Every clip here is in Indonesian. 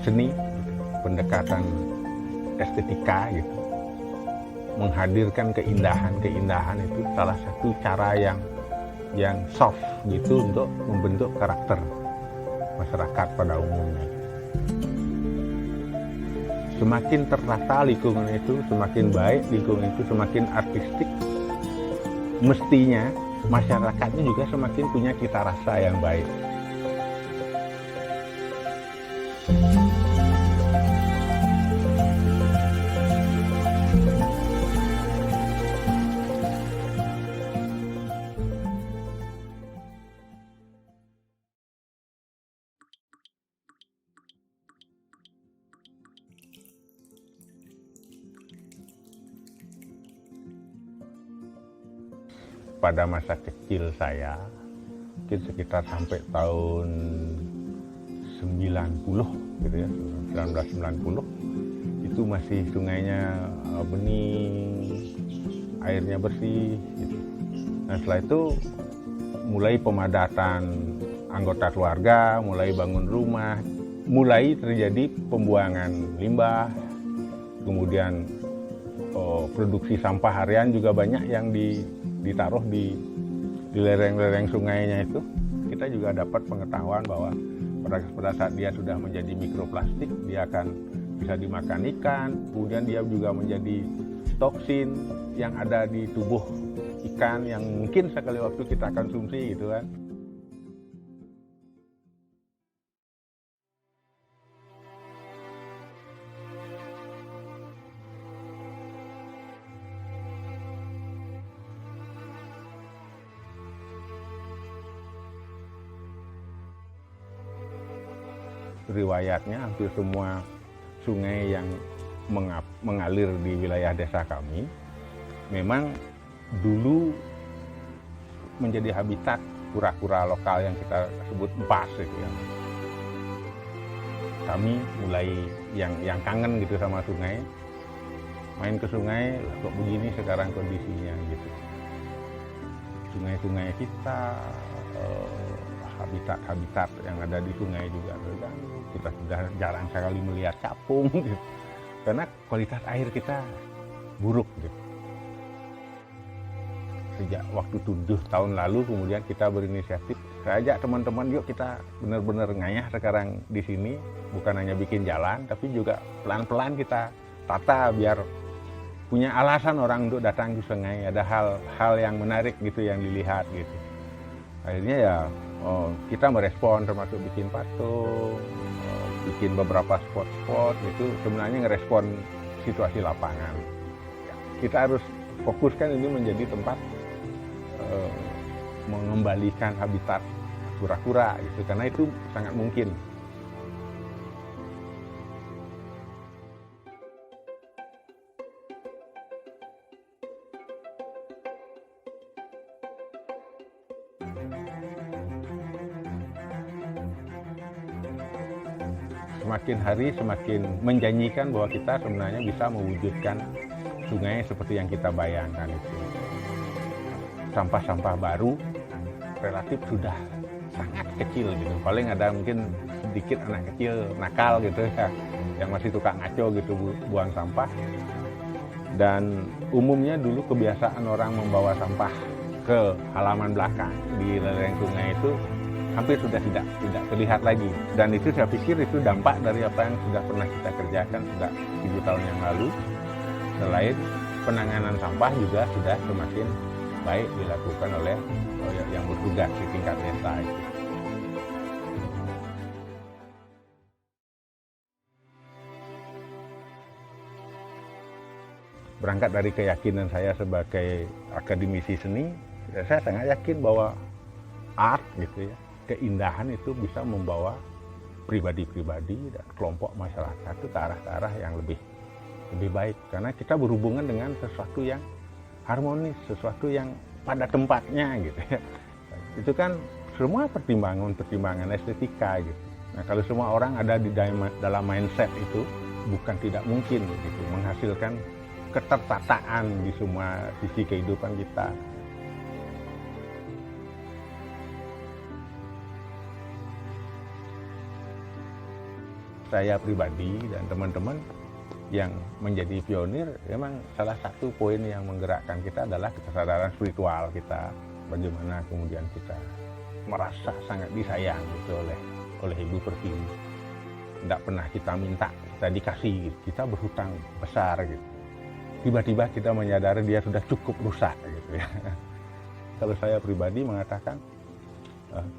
seni, pendekatan estetika gitu. Menghadirkan keindahan itu salah satu cara yang soft gitu untuk membentuk karakter masyarakat pada umumnya. Semakin tertata lingkungan itu, semakin baik lingkungan itu, semakin artistik, mestinya masyarakatnya juga semakin punya cita rasa yang baik. Pada masa kecil saya, mungkin sekitar sampai tahun 90 gitu ya, 1990, itu masih sungainya bening, airnya bersih gitu. Nah setelah itu mulai pemadatan anggota keluarga, mulai bangun rumah, mulai terjadi pembuangan limbah, kemudian produksi sampah harian juga banyak yang ditaruh di lereng-lereng sungainya itu. Kita juga dapat pengetahuan bahwa pada saat dia sudah menjadi mikroplastik, dia akan bisa dimakan ikan, kemudian dia juga menjadi toksin yang ada di tubuh ikan yang mungkin sekali waktu kita konsumsi gitu kan. Riwayatnya hampir semua sungai yang mengalir di wilayah desa kami memang dulu menjadi habitat kura-kura lokal yang kita sebut empas gitu ya. Kami mulai yang kangen gitu sama sungai, main ke sungai, kok begini sekarang kondisinya gitu. Sungai-sungai kita, habitat-habitat yang ada di sungai juga terganggu. Kita sudah jarang sekali melihat capung gitu. Karena kualitas air kita buruk gitu. Sejak waktu 7 tahun lalu kemudian kita berinisiatif, saya ajak teman-teman yuk kita benar-benar ngayah sekarang di sini, bukan hanya bikin jalan tapi juga pelan-pelan kita tata biar punya alasan orang untuk datang ke sungai, ada hal yang menarik gitu yang dilihat gitu. Akhirnya ya kita merespon termasuk bikin patung, bikin beberapa spot-spot itu sebenarnya ngerespon situasi lapangan. Kita harus fokuskan ini menjadi tempat mengembalikan habitat kura-kura gitu, karena itu sangat mungkin. Semakin hari semakin menjanjikan bahwa kita sebenarnya bisa mewujudkan sungai seperti yang kita bayangkan itu. Sampah-sampah baru relatif sudah sangat kecil gitu. Paling ada mungkin sedikit anak kecil nakal gitu ya, yang masih tukang ngaco gitu buang sampah. Dan umumnya dulu kebiasaan orang membawa sampah ke halaman belakang di lereng sungai itu hampir sudah tidak terlihat lagi. Dan itu saya pikir itu dampak dari apa yang sudah pernah kita kerjakan sudah 7 tahun yang lalu. Selain penanganan sampah juga sudah semakin baik dilakukan oleh yang bertugas di tingkat desa itu. Berangkat dari keyakinan saya sebagai akademisi seni, saya sangat yakin bahwa art gitu ya, keindahan itu bisa membawa pribadi-pribadi dan kelompok masyarakat itu ke arah yang lebih baik. Karena kita berhubungan dengan sesuatu yang harmonis, sesuatu yang pada tempatnya gitu ya. Itu kan semua pertimbangan estetika gitu. Nah kalau semua orang ada di dalam mindset itu, bukan tidak mungkin gitu menghasilkan ketertataan di semua sisi kehidupan kita. saya pribadi dan teman-teman yang menjadi pionir, memang salah satu poin yang menggerakkan kita adalah kesadaran spiritual kita. Bagaimana kemudian kita merasa sangat disayang gitu oleh Ibu Pertiwi. Tidak pernah kita minta, kita dikasih gitu. Kita berhutang besar gitu. Tiba-tiba kita menyadari dia sudah cukup rusak gitu ya. Kalau saya pribadi mengatakan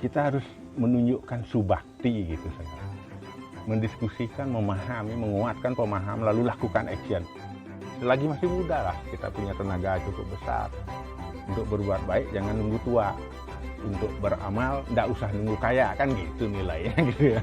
kita harus menunjukkan subakti gitu saya. Mendiskusikan, memahami, menguatkan pemahaman, lalu lakukan action. Selagi masih muda lah, kita punya tenaga cukup besar. Untuk berbuat baik jangan nunggu tua. Untuk beramal tidak usah nunggu kaya, kan gitu nilainya gitu ya.